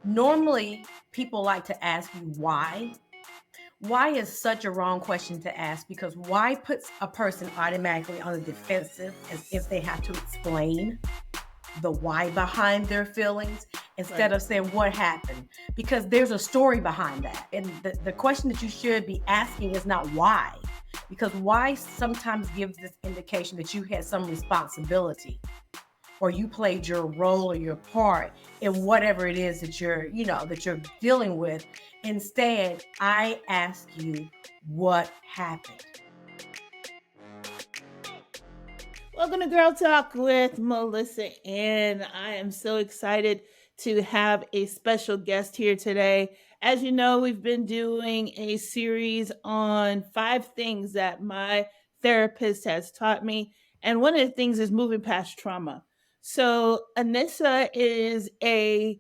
Normally, people like to ask you why. Why is such a wrong question to ask? Because why puts a person automatically on the defensive as if they have to explain the why behind their feelings instead Right. of saying what happened, because there's a story behind that. And the question that you should be asking is not why, because why sometimes gives this indication that you had some responsibility or you played your role or your part in whatever it is that you're dealing with. Instead, I ask you what happened. Welcome to Girl Talk with Melissa, and I am so excited to have a special guest here today. As you know, we've been doing a series on 5 things that my therapist has taught me, and one of the things is moving past trauma. So, Anissa is a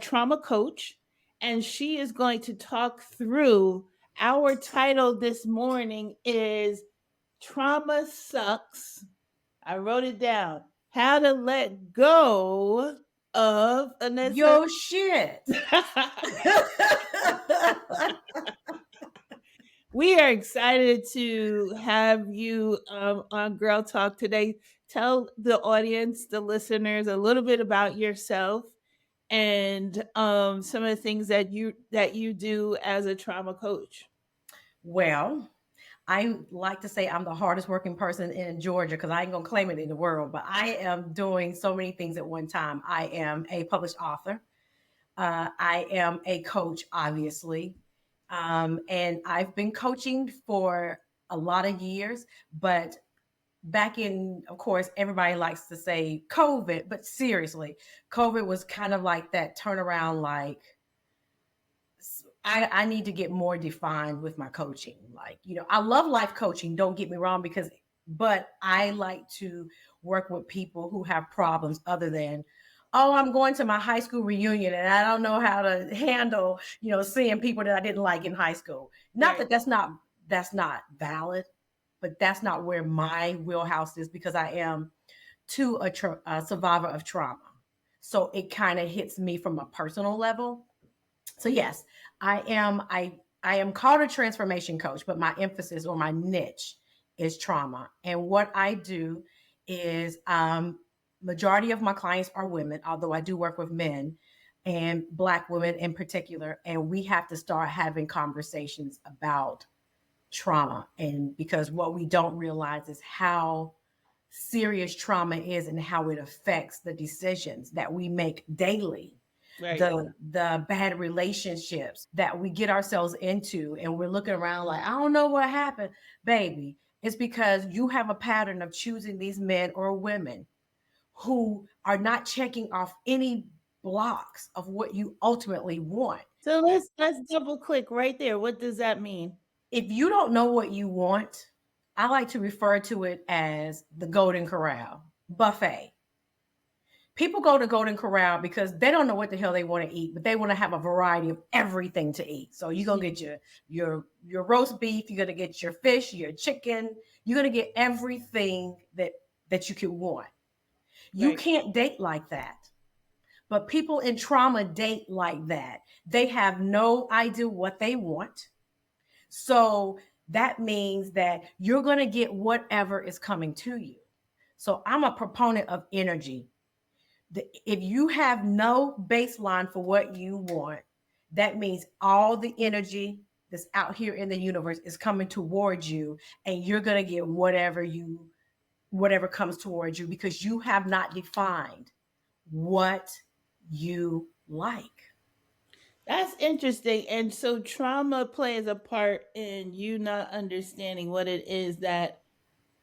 trauma coach, and she is going to talk through. Our title this morning is Trauma Sucks. I wrote it down. How to let go of Anissa. Yo, shit. We are excited to have you on Girl Talk today. Tell the audience, the listeners, a little bit about yourself and some of the things that you do as a trauma coach. Well, I like to say I'm the hardest working person in Georgia because I ain't gonna claim it in the world, but I am doing so many things at one time. I am a published author. I am a coach, obviously, and I've been coaching for a lot of years. But back in, of course, everybody likes to say COVID, but seriously, COVID was kind of like that turnaround. Like I need to get more defined with my coaching. Like, I love life coaching, don't get me wrong, but I like to work with people who have problems other than, oh, I'm going to my high school reunion and I don't know how to handle, seeing people that I didn't like in high school. Not Right. that that's not valid, but that's not where my wheelhouse is because I am too a survivor of trauma. So it kind of hits me from a personal level. So yes, I am called a transformation coach, but my emphasis or my niche is trauma. And what I do is majority of my clients are women, although I do work with men and black women in particular. And we have to start having conversations about trauma. And because what we don't realize is how serious trauma is and how it affects the decisions that we make daily, Right. the bad relationships that we get ourselves into, and we're looking around like, I don't know what happened. Baby, it's because you have a pattern of choosing these men or women who are not checking off any blocks of what you ultimately want. So let's double click right there. What does that mean? If you don't know what you want, I like to refer to it as the Golden Corral buffet. People go to Golden Corral because they don't know what the hell they want to eat, but they want to have a variety of everything to eat. So you're gonna get your roast beef, you're gonna get your fish, your chicken, you're gonna get everything that you could want. You Right. can't date like that. But people in trauma date like that. They have no idea what they want. So that means that you're going to get whatever is coming to you. So I'm a proponent of energy. If you have no baseline for what you want, that means all the energy that's out here in the universe is coming towards you, and you're going to get whatever comes towards you because you have not defined what you like. That's interesting. And so trauma plays a part in you not understanding what it is that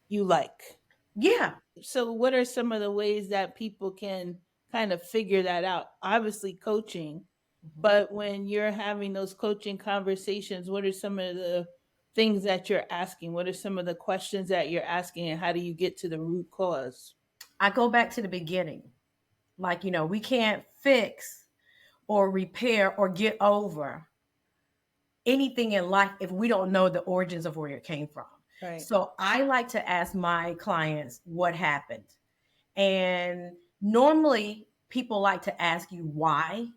you like. Yeah. So what are some of the ways that people can kind of figure that out? Obviously coaching, Mhm. but when you're having those coaching conversations, what are some of the things that you're asking? What are some of the questions that you're asking and how do you get to the root cause? I go back to the beginning. Like, we can't fix or repair or get over anything in life if we don't know the origins of where it came from. Right. So I like to ask my clients what happened. And normally people like to ask you why.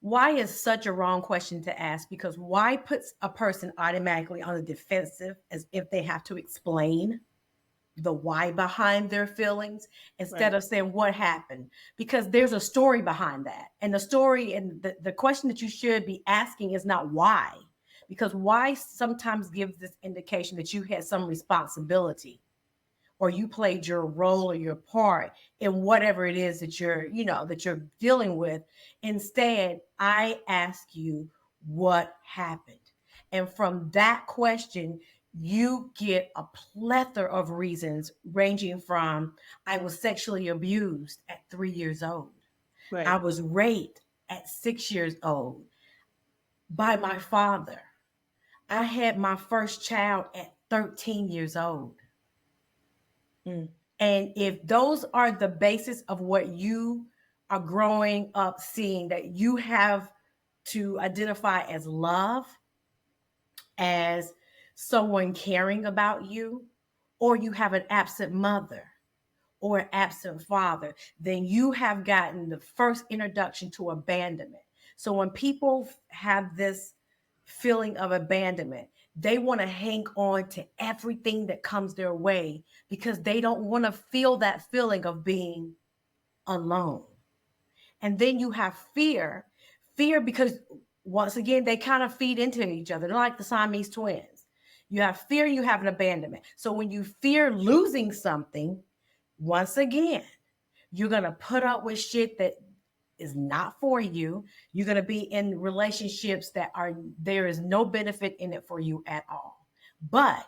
Why is such a wrong question to ask? Because why puts a person automatically on the defensive as if they have to explain the why behind their feelings instead Right. of saying what happened? Because there's a story behind that. And the story and the question that you should be asking is not why. Because why sometimes gives this indication that you had some responsibility or you played your role or your part in whatever it is that you're dealing with. Instead, I ask you what happened. And from that question, you get a plethora of reasons ranging from I was sexually abused at 3 years old. I Right. was raped at 6 years old by my father. I had my first child at 13 years old. Mm. And if those are the basis of what you are growing up seeing, that you have to identify as love, as someone caring about you, or you have an absent mother or an absent father, then you have gotten the first introduction to abandonment. So when people have this feeling of abandonment, they want to hang on to everything that comes their way because they don't want to feel that feeling of being alone. And then you have fear because once again, they kind of feed into each other. They're like the Siamese twins. You have fear, you have an abandonment. So when you fear losing something, once again, you're going to put up with shit that is not for you. You're going to be in relationships that are, there is no benefit in it for you at all. But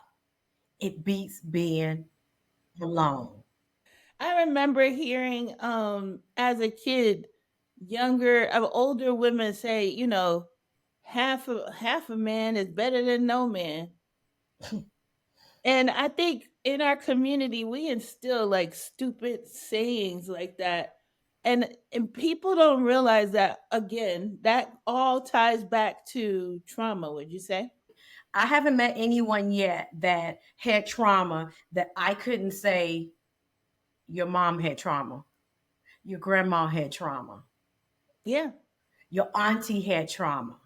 it beats being alone. I remember hearing as a kid younger of older women say, half a man is better than no man. And I think in our community we instill like stupid sayings like that. And people don't realize that again, that all ties back to trauma, would you say? I haven't met anyone yet that had trauma that I couldn't say your mom had trauma, your grandma had trauma, Yeah. your auntie had trauma.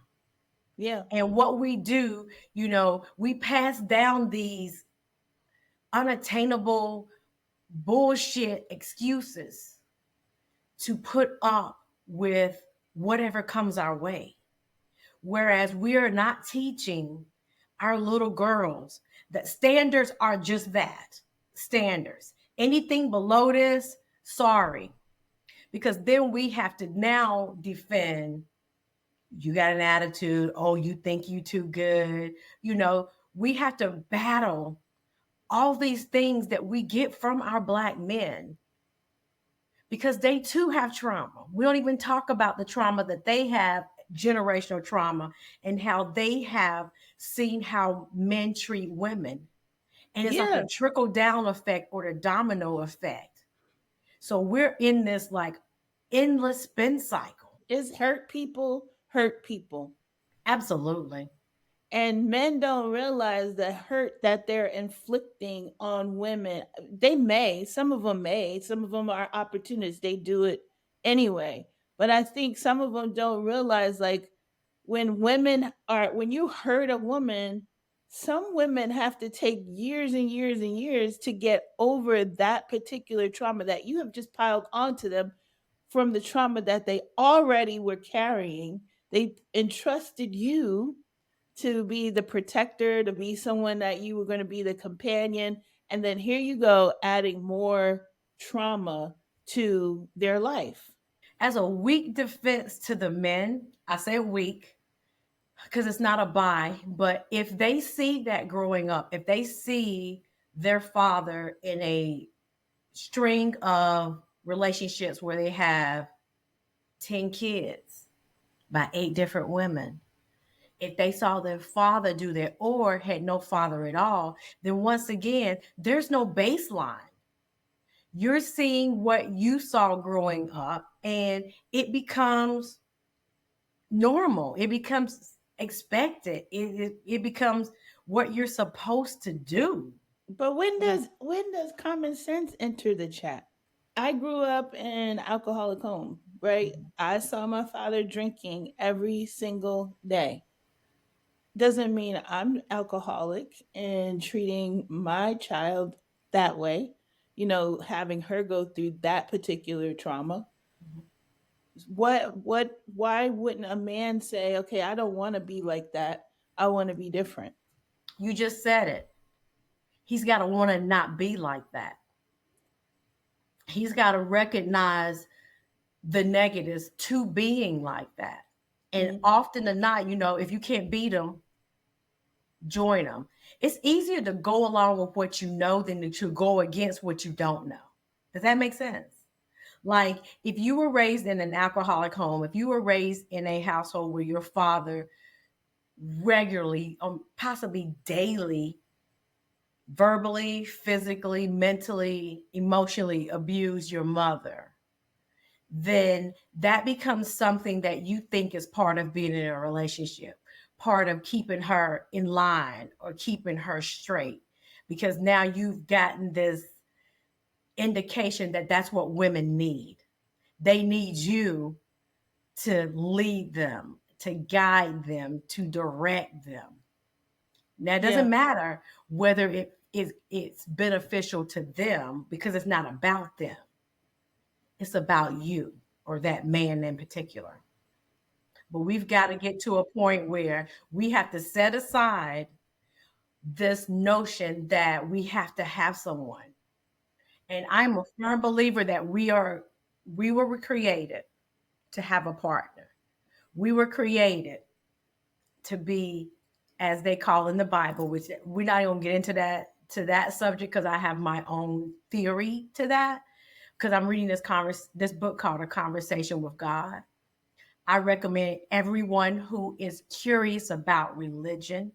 Yeah. And what we do, we pass down these unattainable bullshit excuses to put up with whatever comes our way. Whereas we are not teaching our little girls that standards are just that, standards. Anything below this, sorry. Because then we have to now defend you got an attitude, oh, you think you too good. We have to battle all these things that we get from our black men because they too have trauma. We don't even talk about the trauma that they have, generational trauma, and how they have seen how men treat women. And it's like a Yeah. trickle down effect or the domino effect. So we're in this like endless spin cycle. It's hurt people. Absolutely. And men don't realize the hurt that they're inflicting on women. Some of them are opportunists, they do it anyway. But I think some of them don't realize, like, when you hurt a woman, some women have to take years and years and years to get over that particular trauma that you have just piled onto them from the trauma that they already were carrying. They entrusted you to be the protector, to be someone that you were going to be the companion. And then here you go, adding more trauma to their life. As a weak defense to the men, I say weak because it's not a buy, but if they see that growing up, if they see their father in a string of relationships where they have 10 kids by 8 different women, if they saw their father do that or had no father at all, then once again, there's no baseline. You're seeing what you saw growing up, and it becomes normal. It becomes expected. It becomes what you're supposed to do. But when does common sense enter the chat? I grew up in an alcoholic home. right? I saw my father drinking every single day. Doesn't mean I'm alcoholic and treating my child that way, having her go through that particular trauma. Why wouldn't a man say, okay, I don't want to be like that. I want to be different. You just said it. He's got to want to not be like that. He's got to recognize the negatives to being like that. And Mhm. often than not, if you can't beat them, join them. It's easier to go along with what you know than to go against what you don't know. Does that make sense? Like if you were raised in an alcoholic home, if you were raised in a household where your father regularly, possibly daily, verbally, physically, mentally, emotionally abused your mother, then that becomes something that you think is part of being in a relationship, part of keeping her in line or keeping her straight. Because now you've gotten this indication that that's what women need. They need you to lead them, to guide them, to direct them. Now, it Yeah. doesn't matter whether it's beneficial to them because it's not about them. It's about you or that man in particular. But we've got to get to a point where we have to set aside this notion that we have to have someone. And I'm a firm believer that we were created to have a partner. We were created to be, as they call in the Bible, which we're not gonna get into that subject because I have my own theory to that. Because I'm reading this book called A Conversation with God. I recommend everyone who is curious about religion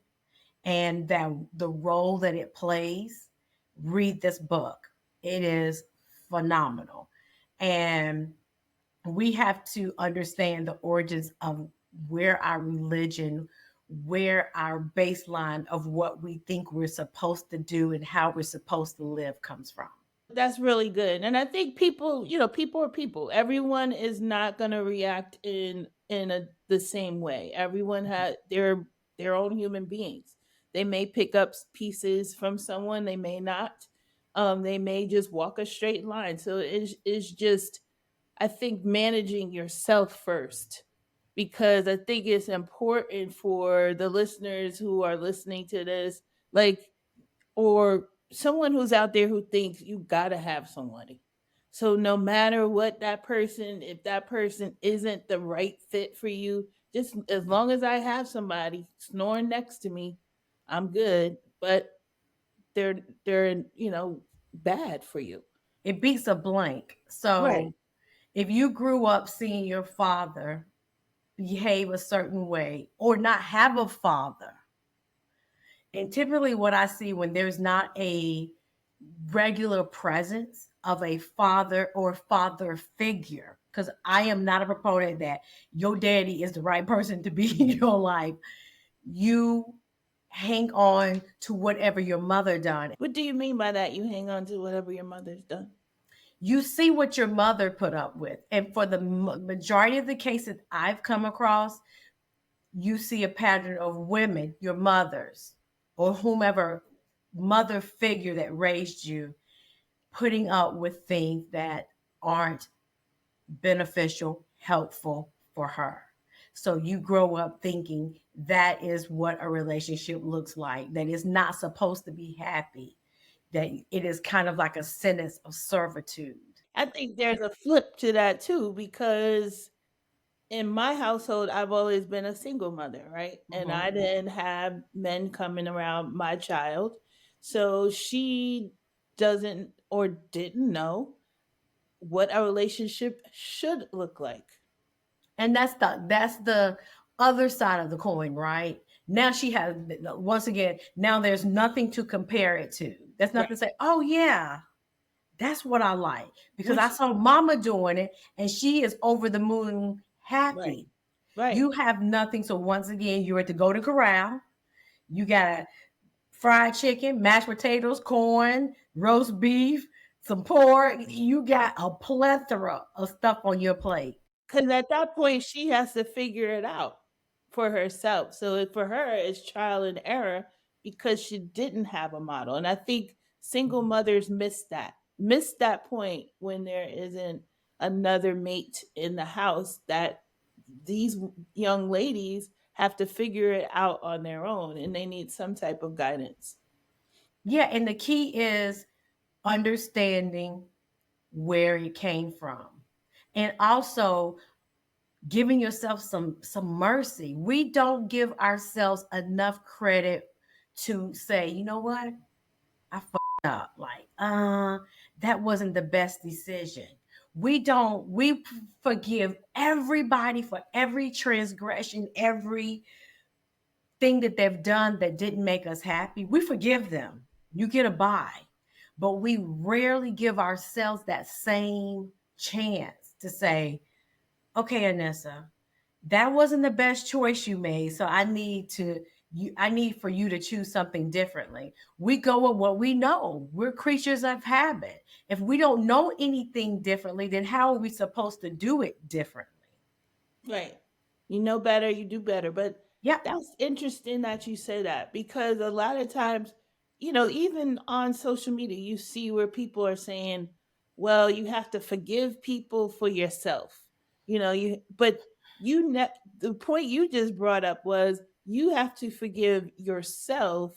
and that the role that it plays, read this book. It is phenomenal. And we have to understand the origins of where our religion, where our baseline of what we think we're supposed to do and how we're supposed to live comes from. That's really good. And I think people, people are people. Everyone is not going to react in the same way. Everyone has their own human beings. They may pick up pieces from someone, they may not. They may just walk a straight line. So it's just, I think, managing yourself first, because I think it's important for the listeners who are listening to this, like, or someone who's out there who thinks you gotta have somebody. So no matter what that person, if that person isn't the right fit for you, just as long as I have somebody snoring next to me, I'm good. But they're bad for you. It beats a blank. Right. So if you grew up seeing your father behave a certain way or not have a father, and typically what I see when there's not a regular presence of a father or father figure, because I am not a proponent that your daddy is the right person to be in your life. You hang on to whatever your mother done. What do you mean by that? You hang on to whatever your mother's done? You see what your mother put up with. And for the majority of the cases I've come across, you see a pattern of women, your mothers, or whomever mother figure that raised you, putting up with things that aren't beneficial, helpful for her. So you grow up thinking that is what a relationship looks like, that is not supposed to be happy, that it is kind of like a sentence of servitude. I think there's a flip to that too, because in my household, I've always been a single mother, right? And Mhm. I didn't have men coming around my child. So she doesn't or didn't know what a relationship should look like. And that's the other side of the coin, right? Now she has, once again, now there's nothing to compare it to. That's Right. nothing to say, oh yeah, that's what I like. Because I Which, saw mama doing it and she is over the moon right, happy. right. You have nothing. So once again, you're at the Golden Corral. You got fried chicken, mashed potatoes, corn, roast beef, some pork. You got a plethora of stuff on your plate. Because at that point, she has to figure it out for herself. So for her, it's trial and error because she didn't have a model. And I think single mothers miss that point when there isn't another mate in the house, that these young ladies have to figure it out on their own and they need some type of guidance. Yeah, and the key is understanding where it came from. And also giving yourself some mercy. We don't give ourselves enough credit to say, you know what? I fucked up. Like, that wasn't the best decision. We forgive everybody for every transgression, every thing that they've done that didn't make us happy. We forgive them. You get a bye. But we rarely give ourselves that same chance to say, okay, Anissa, that wasn't the best choice you made. So I need for you to choose something differently. We go with what we know. We're creatures of habit. If we don't know anything differently, then how are we supposed to do it differently? Right. You know better, you do better. But Yeah. that's interesting that you say that because a lot of times, even on social media, you see where people are saying, well, you have to forgive people for yourself. But the point you just brought up was you have to forgive yourself,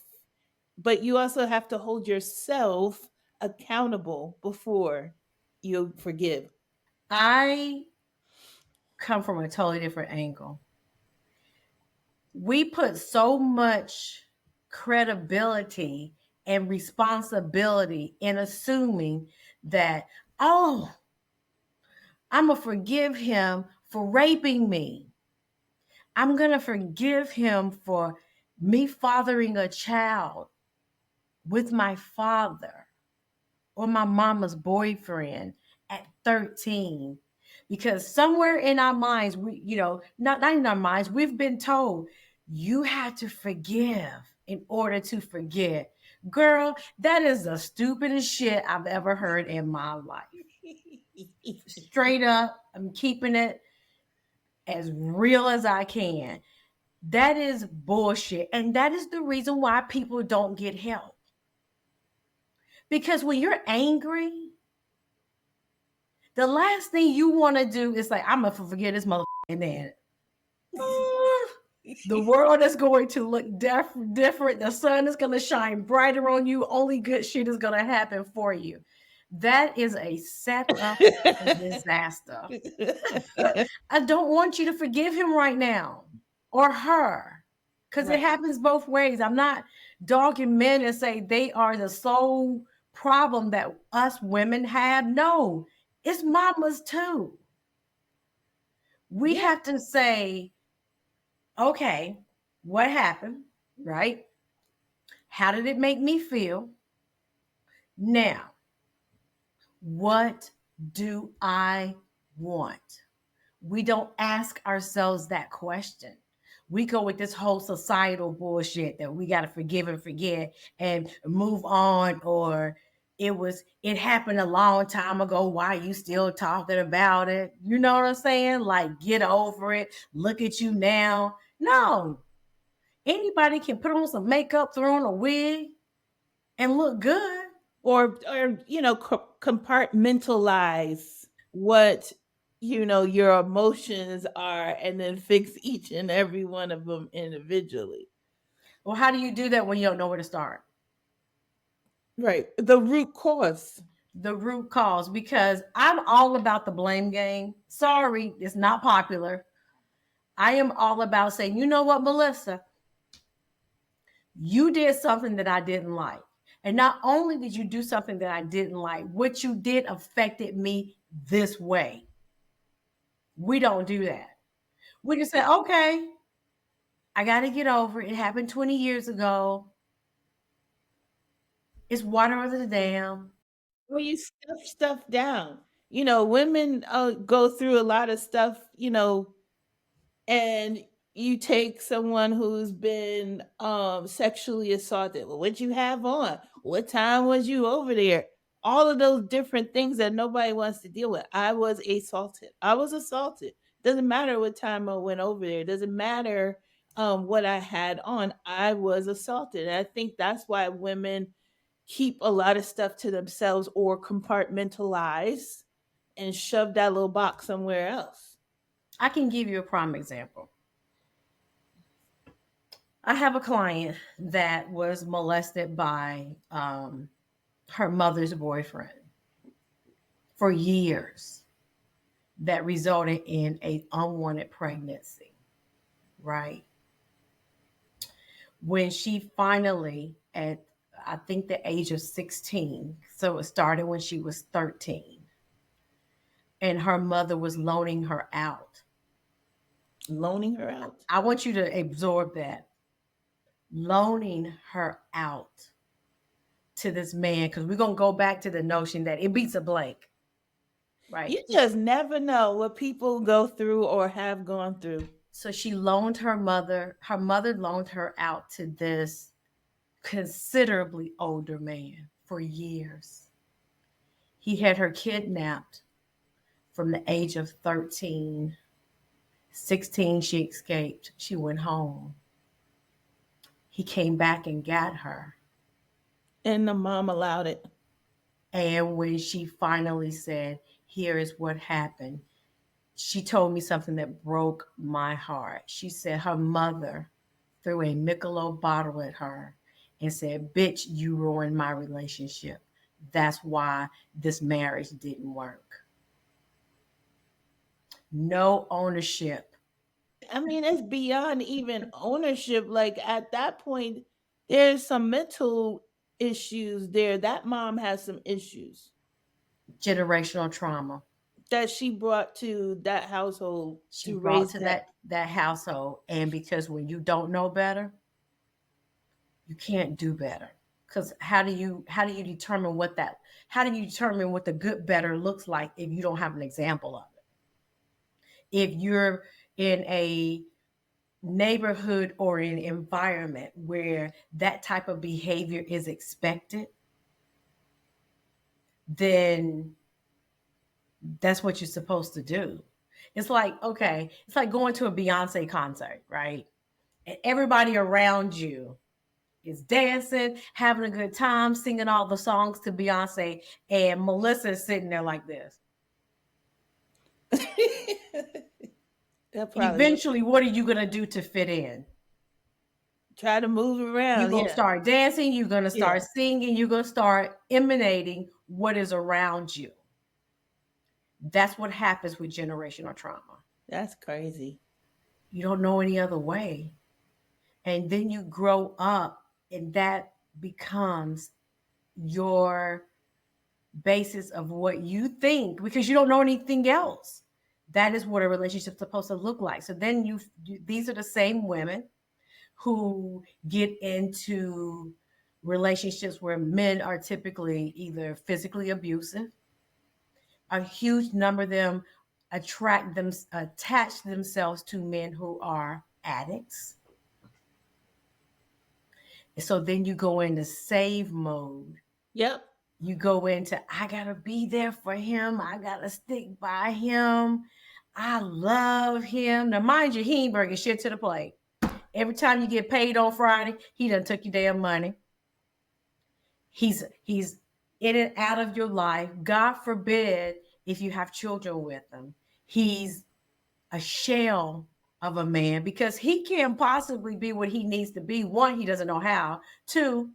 but you also have to hold yourself accountable before you forgive. I come from a totally different angle. We put so much credibility and responsibility in assuming that, oh, I'm going to forgive him for raping me. I'm going to forgive him for me fathering a child with my father or my mama's boyfriend at 13. Because somewhere in our minds, not in our minds, we've been told you had to forgive in order to forget. Girl, that is the stupidest shit I've ever heard in my life. Straight up, I'm keeping it as real as I can. That is bullshit. And that is the reason why people don't get help. Because when you're angry, the last thing you want to do is like, I'm going to forget this motherfucker. And then the world is going to look different. The sun is going to shine brighter on you. Only good shit is going to happen for you. That is a setup for disaster. I don't want you to forgive him right now or her because it Right. happens both ways. I'm not dogging men and say they are the sole problem that us women have. No, it's mamas too. We Yeah. have to say, okay, what happened, right? How did it make me feel? Now, what do I want? We don't ask ourselves that question. We go with this whole societal bullshit that we got to forgive and forget and move on, or it happened a long time ago. Why are you still talking about it? You know what I'm saying? Like, get over it. Look at you now. No, anybody can put on some makeup, throw on a wig, and look good. Compartmentalize what your emotions are and then fix each and every one of them individually. Well, how do you do that when you don't know where to start? Right, the root cause. The root cause, because I'm all about the blame game. Sorry, it's not popular. I am all about saying, you know what, Melissa, you did something that I didn't like. And not only did you do something that I didn't like, what you did affected me this way. We don't do that. We just say, okay, I got to get over it. It happened 20 years ago. It's water under the dam. Well, you stuff stuff down. Women go through a lot of stuff, and you take someone who's been sexually assaulted. Well, what'd you have on? What time was you over there? all of those different things that nobody wants to deal with. I was assaulted. I was assaulted. Doesn't matter what time I went over there. Doesn't matter what I had on. I was assaulted. And I think that's why women keep a lot of stuff to themselves or compartmentalize and shove that little box somewhere else. I can give you a prime example. I have a client that was molested by her mother's boyfriend for years, that resulted in a unwanted pregnancy, right? When she finally, at I think the age of 16, so it started when she was 13, and her mother was loaning her out. Loaning her out. I want you to absorb that. Loaning her out to this man, because we're going to go back to the notion that it beats a blank, right? You just never know what people go through or have gone through. So she loaned her mother loaned her out to this considerably older man for years. He had her kidnapped from the age of 13. 16, she escaped. She went home. He came back and got her. And the mom allowed it. And when she finally said, "Here is what happened," she told me something that broke my heart. She said her mother threw a Michelob bottle at her and said, "Bitch, you ruined my relationship. That's why this marriage didn't work." No ownership. I mean, it's beyond even ownership. Like at that point, there's some mental issues there. That mom has some issues Generational trauma. that she brought to that household She to brought raise to that. that household, and because when you don't know better, you can't do better. Because how do you determine what that how do you determine what the good better looks like if you don't have an example of it? If you're in a neighborhood or an environment where that type of behavior is expected, then that's what you're supposed to do. It's like, okay, it's like going to a Beyonce concert, right? And everybody around you is dancing, having a good time, singing all the songs to Beyonce, and Melissa is sitting there like this. That probably was Eventually, what are you going to do to fit in? try to move You're around. going to Yeah. start dancing, you're going to Yeah. start singing, you're going to start emanating what is around you. That's what happens with generational trauma. That's crazy. You don't know any other way. And then you grow up, and that becomes your basis of what you think because you don't know anything else. That is what a relationship's supposed to look like. So then these are the same women who get into relationships where men are typically either physically abusive. A huge number of them attach themselves to men who are addicts. So then you go into save mode. Yep. You go into, I gotta be there for him. I gotta stick by him. I love him. Now, mind you, he ain't bringing shit to the plate. Every time you get paid on Friday, he done took your damn money. He's in and out of your life. God forbid if you have children with him. He's a shell of a man because he can't possibly be what he needs to be. One, he doesn't know how. Two,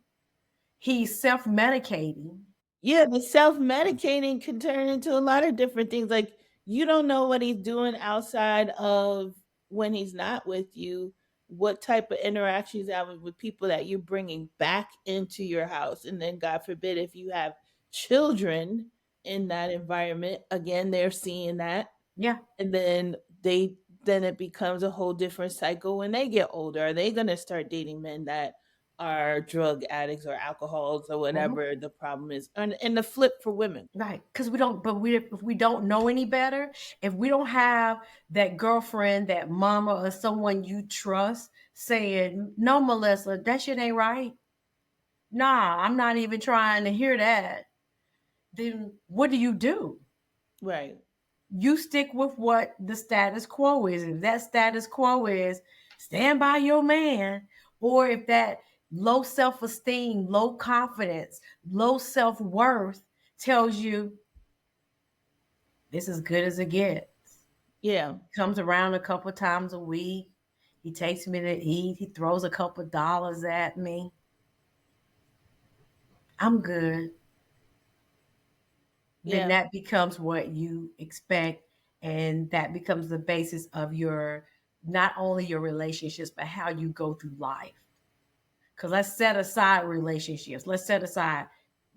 he's self-medicating. Yeah, the self-medicating can turn into a lot of different things. Like you don't know what he's doing outside of when he's not with you, what type of interactions he's having with people that you're bringing back into your house. And then God forbid if you have children in that environment, again, they're seeing that. Yeah. And then it becomes a whole different cycle when they get older. Are they gonna start dating men that are drug addicts or alcoholics or Mhm. whatever the problem is? And the flip for women. Right, because we don't. But if we don't know any better, if we don't have that girlfriend, that mama, or someone you trust saying, "No, Melissa, that shit ain't right. Nah, I'm not even trying to hear that." then what do you do? Right. You stick with what the status quo is. If that status quo is stand by your man, or if that low self esteem, low confidence, low self worth tells you this is good as it gets, Yeah. comes around a couple times a week, he takes me to eat, he throws a couple dollars at me, I'm good, then Yeah. that becomes what you expect, and that becomes the basis of your, not only your relationships but how you go through life. Because let's set aside relationships, let's set aside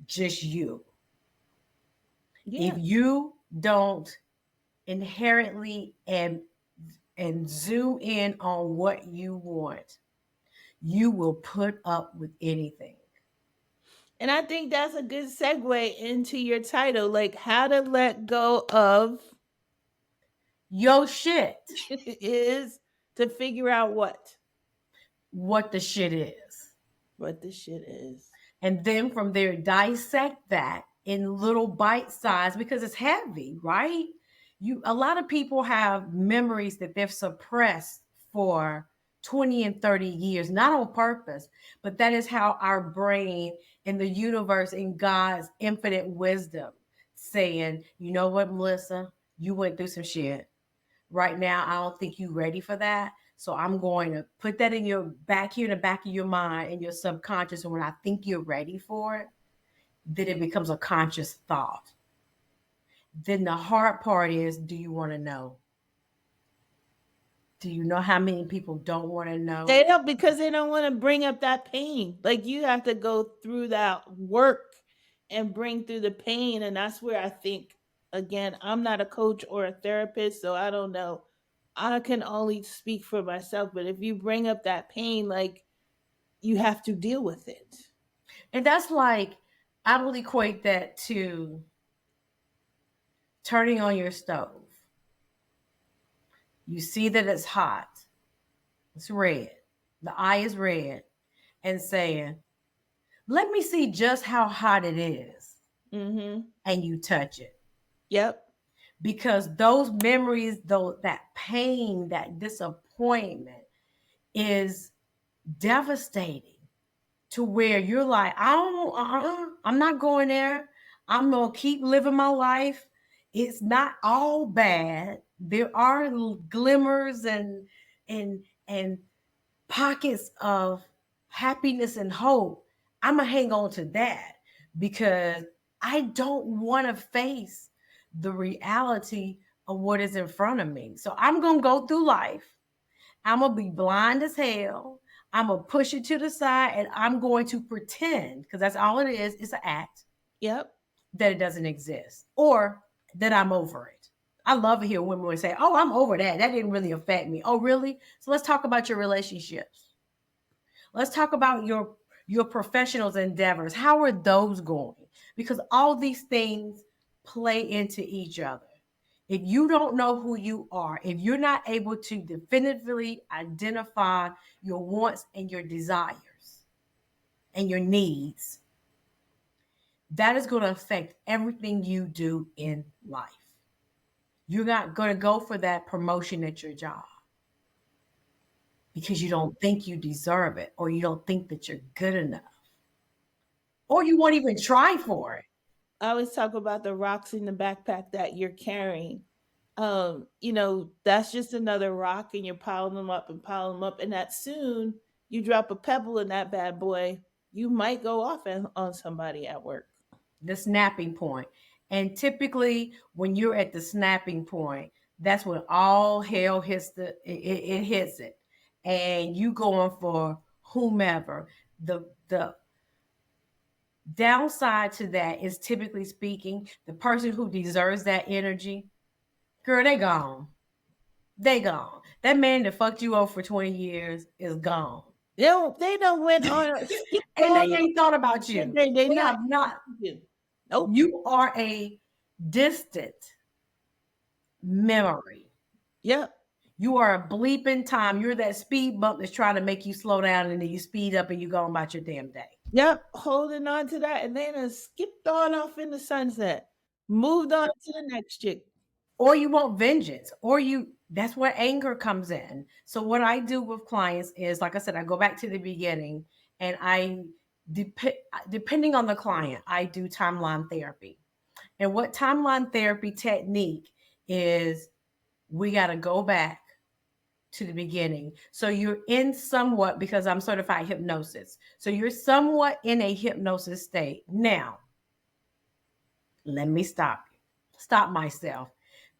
just you. If Yeah. you don't inherently and zoom in on what you want, you will put up with anything. And I think that's a good segue into your title, like how to let go of Yo shit, is to figure out what the shit is. what the shit is. And then from there dissect that in little bite size, because it's heavy, right? You, a lot of people have memories that they've suppressed for 20 and 30 years, not on purpose, but that is how our brain and the universe and God's infinite wisdom saying, you know what, Melissa, you went through some shit. Right now, I don't think you're ready for that. So I'm going to put that in your back here in the back of your mind and your subconscious. And when I think you're ready for it, then it becomes a conscious thought. Then the hard part is, do you want to know? Do you know how many people don't want to know? They don't, because they don't want to bring up that pain. Like you have to go through that work and bring through the pain. And that's where I think, again, I'm not a coach or a therapist, so I don't know. I can only speak for myself. But if you bring up that pain, like you have to deal with it. And that's like, I would equate that to turning on your stove. You see that it's hot, it's red, the eye is red, and saying, let me see just how hot it is. Mm-hmm. And you touch it. Yep. Because those memories, though, that pain, that disappointment is devastating, to where you're like, I don't, I'm not going there. I'm gonna keep living my life. It's not all bad. There are glimmers and pockets of happiness and hope. I'm gonna hang on to that because I don't want to face the reality of what is in front of me. So I'm gonna go through life. I'm gonna be blind as hell. I'm gonna push it to the side and I'm going to pretend, because that's all it is. It's an act, Yep. that it doesn't exist or that I'm over it. I love to hear women would say, "Oh, I'm over that. That didn't really affect me." Oh, really? So let's talk about your relationships. Let's talk about your professional endeavors. How are those going? Because all these things play into each other. If you don't know who you are, if you're not able to definitively identify your wants and your desires and your needs, that is going to affect everything you do in life. You're not going to go for that promotion at your job because you don't think you deserve it, or you don't think that you're good enough, or you won't even try for it. I always talk about the rocks in the backpack that you're carrying. That's just another rock, and you're piling them up and piling them up, and that soon you drop a pebble in that bad boy, you might go off on somebody at work. The snapping point. And typically, when you're at the snapping point, that's when all hell hits it hits it, and you going for whomever. The downside to that is, typically speaking, the person who deserves that energy, girl, they gone. They gone. That man that fucked you over for 20 years is gone. They don't went on keep And they going. ain't thought about They you. they, they They not have not. you. Nope. You are a distant memory. Yep. You are a bleeping time. You're that speed bump that's trying to make you slow down, and then you speed up and you go about your damn day. Yep, holding on to that, and then skipped on off in the sunset, moved on to the next chick. Or you want vengeance, or you that's where anger comes in. So what I do with clients is, like I said, I go back to the beginning, and depending on the client, I do timeline therapy. And what timeline therapy technique is, we got to go back to the beginning. So you're in somewhat, because I'm certified hypnosis. So you're somewhat in a hypnosis state. Now, let me stop myself.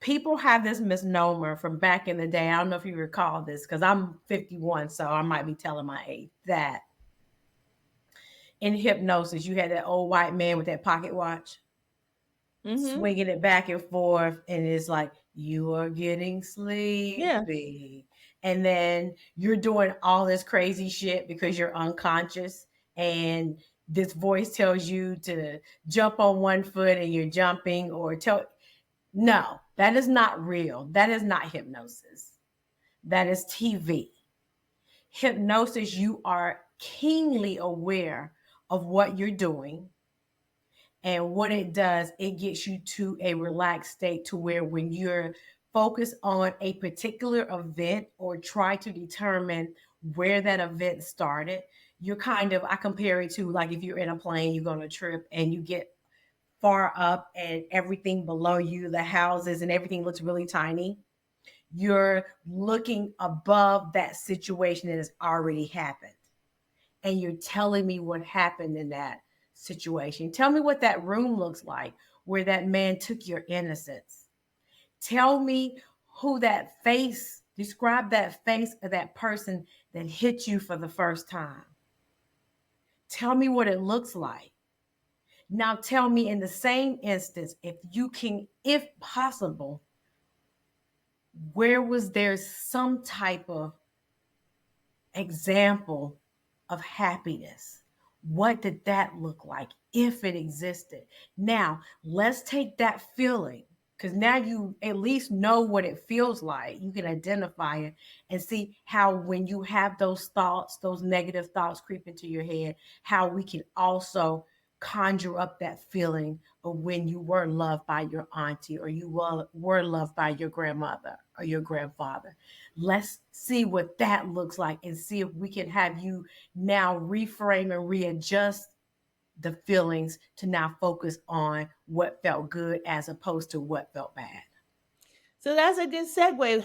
People have this misnomer from back in the day. I don't know if you recall this, because I'm 51, so I might be telling my age, that in hypnosis, you had that old white man with that pocket watch Mm-hmm. swinging it back and forth, and it's like, you are getting Yeah. sleepy, and then you're doing all this crazy shit because you're unconscious, and this voice tells you to jump on one foot and you're jumping, or tell no, that is not real. That is not hypnosis. That is TV. Hypnosis, you are keenly aware of what you're doing. And what it does, it gets you to a relaxed state, to where when you're focused on a particular event, or try to determine where that event started, you're kind of, I compare it to, like, if you're in a plane, you're going to trip and you get far up and everything below you, the houses and everything looks really tiny. You're looking above that situation that has already happened, and you're telling me what happened in that situation. Tell me what that room looks like where that man took your innocence. Tell me who that face, describe that face of that person that hit you for the first time. Tell me what it looks like. Now tell me, in the same instance, if you can, if possible, where was there some type of example of happiness? What did that look like, if it existed? Now, let's take that feeling, because now you at least know what it feels like. You can identify it and see how, when you have those thoughts, those negative thoughts creep into your head, how we can also conjure up that feeling of when you were loved by your auntie, or you were loved by your grandmother or your grandfather. Let's see what that looks like, and see if we can have you now reframe and readjust the feelings to now focus on what felt good as opposed to what felt bad. So that's a good segue.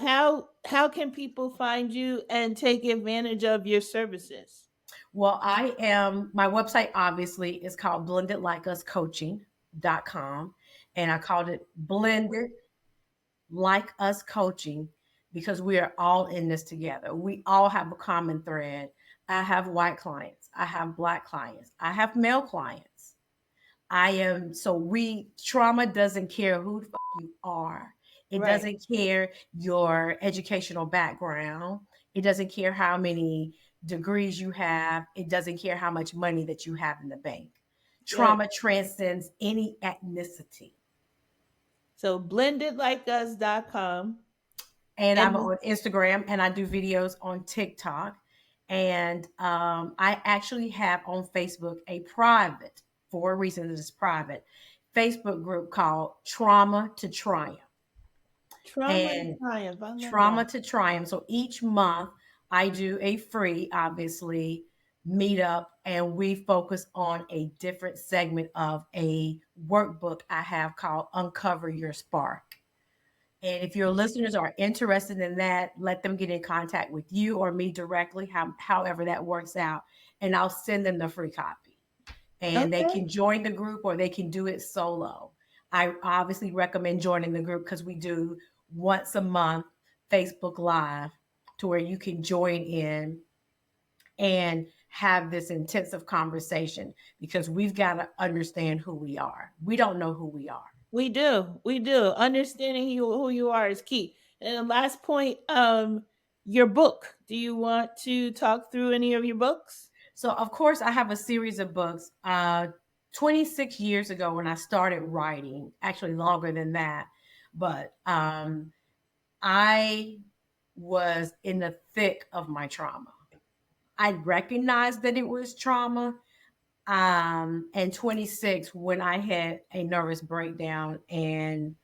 How can people find you and take advantage of your services? Well, my website obviously is called blendedlikeuscoaching.com. And I called it Blended Like Us Coaching because we are all in this together. We all have a common thread. I have white clients, I have black clients, I have male clients. Trauma doesn't care who the fuck you are. It Right. doesn't care your educational background. It doesn't care how many degrees you have. It doesn't care how much money that you have in the bank. Yep. Trauma transcends any ethnicity. So blendedlikeus.com. And I'm And on Instagram, and I do videos on TikTok. And I actually have on Facebook a private, for a reason that it's private, Facebook group called Trauma to Triumph. trauma to And triumph. I love Trauma that. to Triumph. So each month I do a free, obviously, meetup, and we focus on a different segment of a workbook I have called Uncover Your Spark. And if your listeners are interested in that, let them get in contact with you or me directly, however that works out, and I'll send them the free copy. And they Okay. can join the group, or they can do it solo. I obviously recommend joining the group because we do once a month Facebook Live, to where you can join in and have this intensive conversation, because we've got to understand who we are. We don't know who we are. We do. We do. Understanding who you are is key. And the last point, your book. Do you want to talk through any of your books? So, of course, I have a series of books. 26 years ago, when I started writing, actually longer than that, but I was in the thick of my trauma. I recognized that it was trauma, And 26 when I had a nervous breakdown and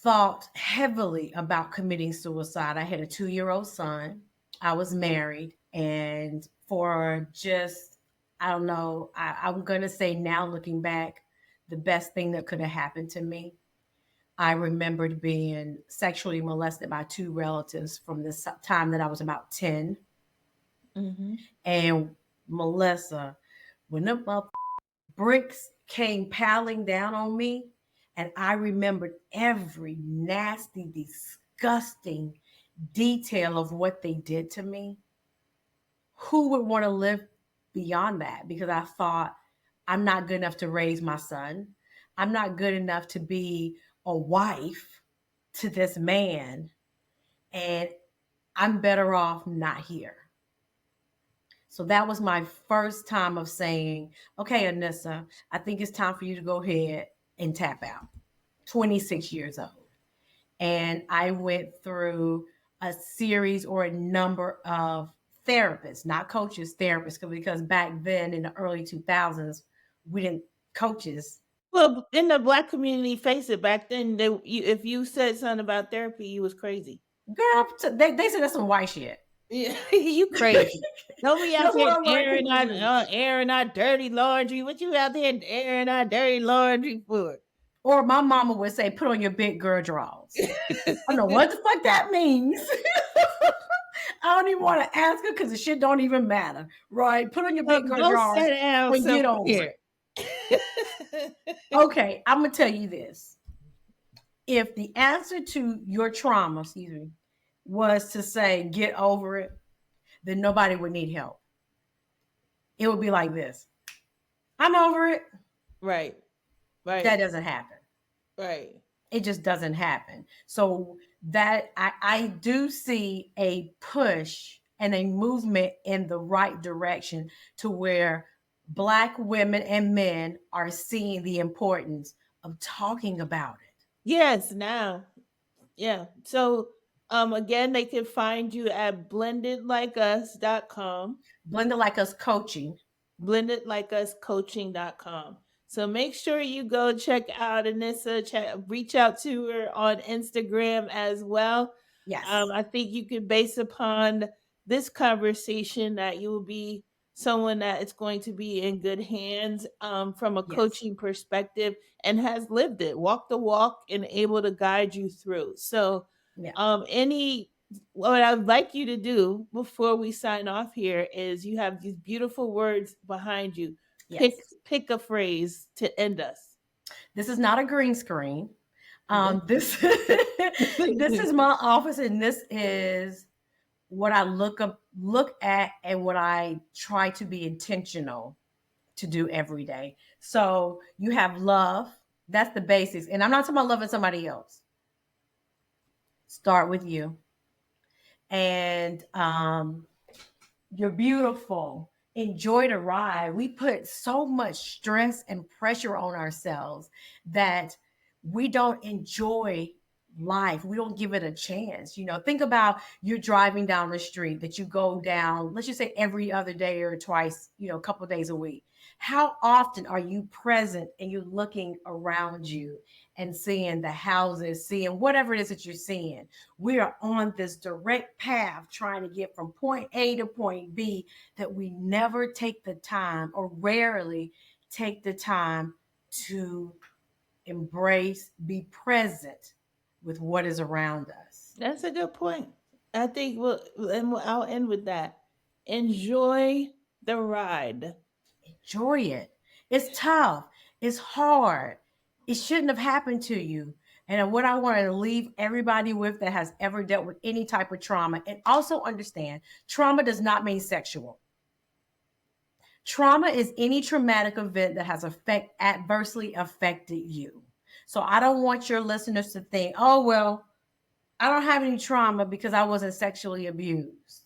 thought heavily about committing suicide. I had a 2-year-old son. I was married. And for just, I don't know, I'm going to say now, looking back, the best thing that could have happened to me. I remembered being sexually molested by two relatives from the time that I was about 10. Mm-hmm. And Melissa, when the bricks came piling down on me, and I remembered every nasty, disgusting detail of what they did to me. Who would want to live beyond that? Because I thought, I'm not good enough to raise my son. I'm not good enough to be a wife to this man. And I'm better off not here. So that was my first time of saying, okay, Anissa, I think it's time for you to go ahead and tap out. 26 years old. And I went through a series or a number of therapists, not coaches, therapists, because back then in the early 2000s, we didn't coaches. Well, in the black community, face it, back then, if you said something about therapy, you was crazy. Girl, they said that's some white shit. Yeah, you crazy. Don't be out That's there what white people do. airing our dirty laundry. What you out there airing our dirty laundry for? Or my mama would say, put on your big girl drawers. I don't know what the fuck that means. I don't even want to ask her because the shit don't even matter. Right? Put on your big girl Go drawers sit down and get over somewhere. it. Okay, I'm gonna tell you this. If the answer to your trauma, excuse me, was to say get over it, then nobody would need help. It would be like this. I'm over it. Right, That right, doesn't happen. right. It just doesn't happen. So that I do see a push and a movement in the right direction to where Black women and men are seeing the importance of talking about it. Yes, now. Yeah. So again, they can find you at blendedlikeus.com. Blended Like Us Coaching. blendedlikeuscoaching.com. So make sure you go check out Anissa, reach out to her on Instagram as well. Yes. I think you could base upon this conversation that you will be someone that is going to be in good hands from a Yes. coaching perspective and has lived it, walked the walk, and able to guide you through. So, Yeah. any what I'd like you to do before we sign off here is you have these beautiful words behind you. Pick Yes. pick a phrase to end us. This is not a green screen. This this is my office, and this is what I look at, and what I try to be intentional to do every day. So you have love. That's the basics. And I'm not talking about loving somebody else. Start with you. And you're beautiful. Enjoy the ride. We put so much stress and pressure on ourselves that we don't enjoy life. We don't give it a chance. Think about you're driving down the street that you go down, let's just say every other day or twice, a couple of days a week. How often are you present and you're looking around you and seeing the houses, seeing whatever it is that you're seeing? We are on this direct path trying to get from point A to point B that we never take the time, or rarely take the time, to embrace, be present with what is around us. That's a good point. I think I'll end with that. Enjoy the ride. Enjoy it. It's tough. It's hard. It shouldn't have happened to you. And what I want to leave everybody with that has ever dealt with any type of trauma, and also understand, trauma does not mean sexual. Trauma is any traumatic event that has adversely affected you. So I don't want your listeners to think, oh, well, I don't have any trauma because I wasn't sexually abused.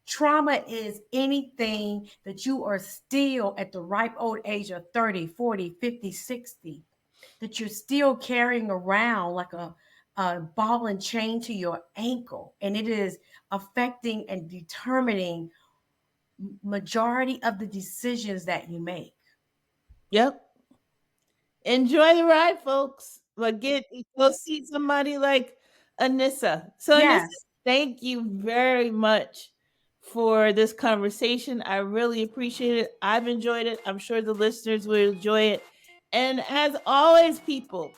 Trauma is anything that you are still at the ripe old age of 30, 40, 50, 60, that you're still carrying around like a ball and chain to your ankle. And it is affecting and determining majority of the decisions that you make. Yep. Enjoy the ride, folks. But get go see somebody like Anissa. So Anissa, Yes. thank you very much for this conversation. I really appreciate it. I've enjoyed it. I'm sure the listeners will enjoy it. And as always, people,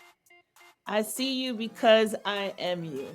I see you because I am you.